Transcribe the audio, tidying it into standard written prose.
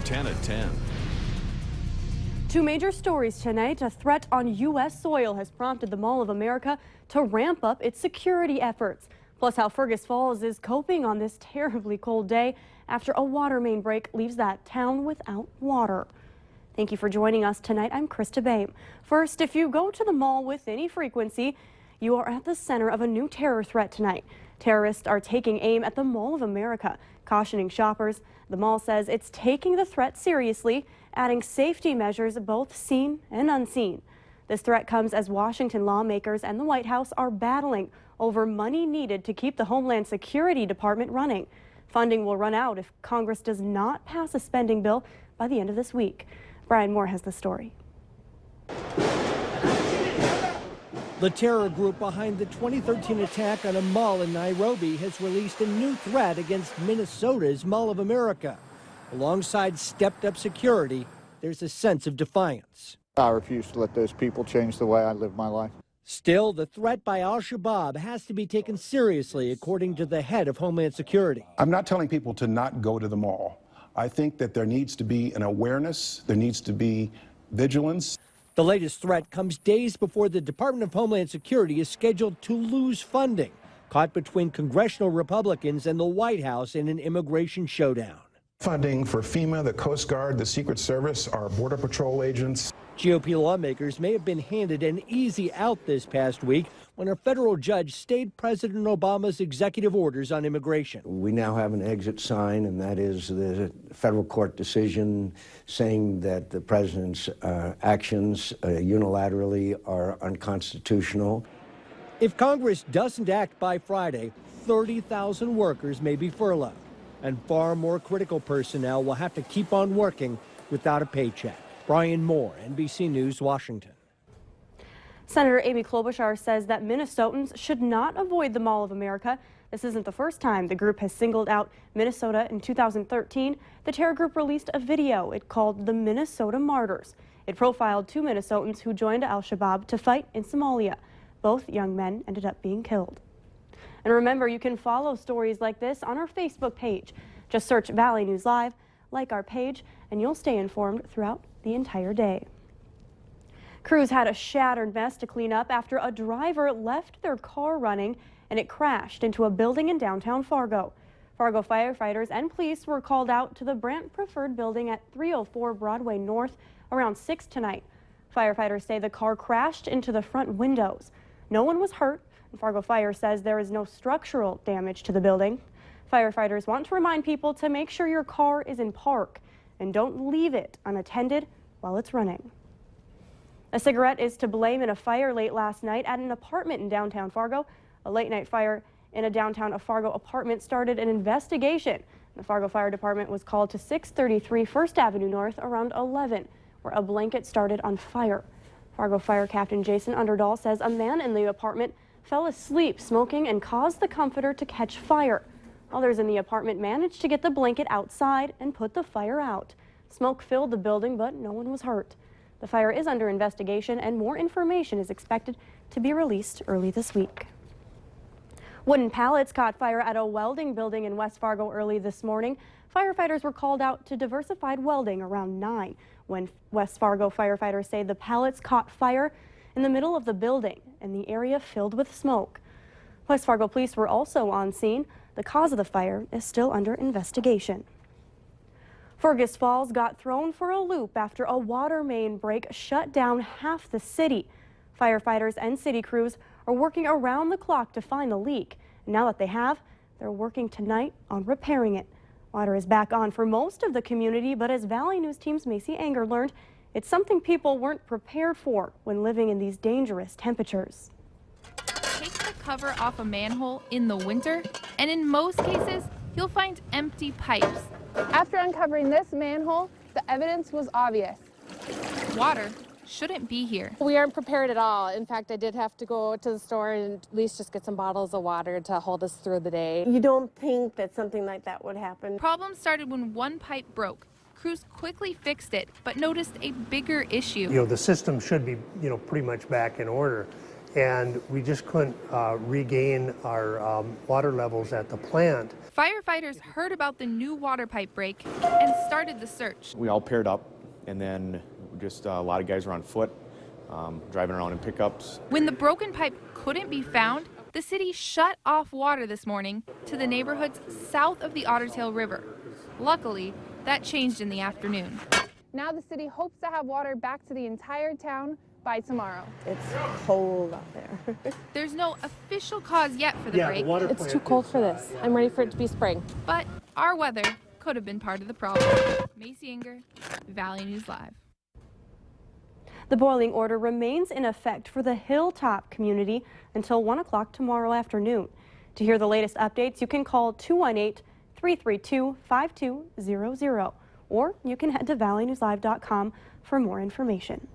10 at 10. Two major stories tonight. A threat on U.S. soil has prompted the Mall of America to ramp up its security efforts. Plus, how Fergus Falls is coping on this terribly cold day after a water main break leaves that town without water. Thank you for joining us tonight. I'm Krista Baim. First, if you go to the mall with any frequency, you are at the center of a new terror threat tonight. Terrorists are taking aim at the Mall of America, cautioning shoppers. The mall says it's taking the threat seriously, adding safety measures both seen and unseen. This threat comes as Washington lawmakers and the White House are battling over money needed to keep the Homeland Security Department running. Funding will run out if Congress does not pass a spending bill by the end of this week. Brian Moore has the story. The terror group behind the 2013 attack on a mall in Nairobi has released a new threat against Minnesota's Mall of America. Alongside stepped-up security, there's a sense of defiance. I refuse to let those people change the way I live my life. Still, the threat by al-Shabaab has to be taken seriously, according to the head of Homeland Security. I'm not telling people to not go to the mall. I think that there needs to be an awareness, there needs to be vigilance. The latest threat comes days before the Department of Homeland Security is scheduled to lose funding, caught between congressional Republicans and the White House in an immigration showdown. Funding for FEMA, the Coast Guard, the Secret Service, our Border Patrol agents. GOP lawmakers may have been handed an easy out this past week when a federal judge stayed President Obama's executive orders on immigration. We now have an exit sign, and that is the federal court decision saying that the president's actions unilaterally are unconstitutional. If Congress doesn't act by Friday, 30,000 workers may be furloughed, and far more critical personnel will have to keep on working without a paycheck. Brian Moore, NBC News, Washington. Senator Amy Klobuchar says that Minnesotans should not avoid the Mall of America. This isn't the first time the group has singled out Minnesota. In 2013, the terror group released a video it called the Minnesota Martyrs. It profiled two Minnesotans who joined al-Shabaab to fight in Somalia. Both young men ended up being killed. And remember, you can follow stories like this on our Facebook page. Just search Valley News Live, like our page, and you'll stay informed throughout the entire day. Crews had a shattered mess to clean up after a driver left their car running and it crashed into a building in downtown Fargo. Fargo firefighters and police were called out to the Brant Preferred building at 304 Broadway North around 6 tonight. Firefighters say the car crashed into the front windows. No one was hurt, and Fargo Fire says there is no structural damage to the building. Firefighters want to remind people to make sure your car is in park and don't leave it unattended while it's running. A cigarette is to blame in a fire late last night at an apartment in downtown Fargo. A late-night fire in a downtown Fargo apartment started an investigation. The Fargo Fire Department was called to 633 First Avenue North around 11, where a blanket started on fire. Fargo Fire Captain Jason Underdahl says a man in the apartment fell asleep smoking and caused the comforter to catch fire. Others in the apartment managed to get the blanket outside and put the fire out. Smoke filled the building, but no one was hurt. The fire is under investigation, and more information is expected to be released early this week. Wooden pallets caught fire at a welding building in West Fargo early this morning. Firefighters were called out to Diversified Welding around 9 when West Fargo firefighters say the pallets caught fire in the middle of the building and the area filled with smoke. West Fargo police were also on scene. The cause of the fire is still under investigation. Fergus Falls got thrown for a loop after a water main break shut down half the city. Firefighters and city crews are working around the clock to find the leak. And now that they have, they're working tonight on repairing it. Water is back on for most of the community, but as Valley News Team's Macy Anger learned, it's something people weren't prepared for when living in these dangerous temperatures. Take the cover off a manhole in the winter, and in most cases, you'll find empty pipes. After uncovering this manhole, the evidence was obvious. Water shouldn't be here. We aren't prepared at all. In fact, I did have to go to the store and at least just get some bottles of water to hold us through the day. You don't think that something like that would happen. Problems started when one pipe broke. Crews quickly fixed it, but noticed a bigger issue. The system should be, pretty much back in order. And we just couldn't regain our water levels at the plant. Firefighters heard about the new water pipe break and started the search. We all paired up, and then just a lot of guys were on foot, driving around in pickups. When the broken pipe couldn't be found, the city shut off water this morning to the neighborhoods south of the Otter Tail River. Luckily, that changed in the afternoon. Now the city hopes to have water back to the entire town by tomorrow. It's cold out there. There's no official cause yet for the Yeah, break, the water It's plant too cold for this. I'm ready for it to be spring. but our weather could have been part of the problem. Macy Inger, Valley News Live. The boiling order remains in effect for the Hilltop community until 1 o'clock tomorrow afternoon. To hear the latest updates, you can call 218-332-5200, or you can head to valleynewslive.com for more information.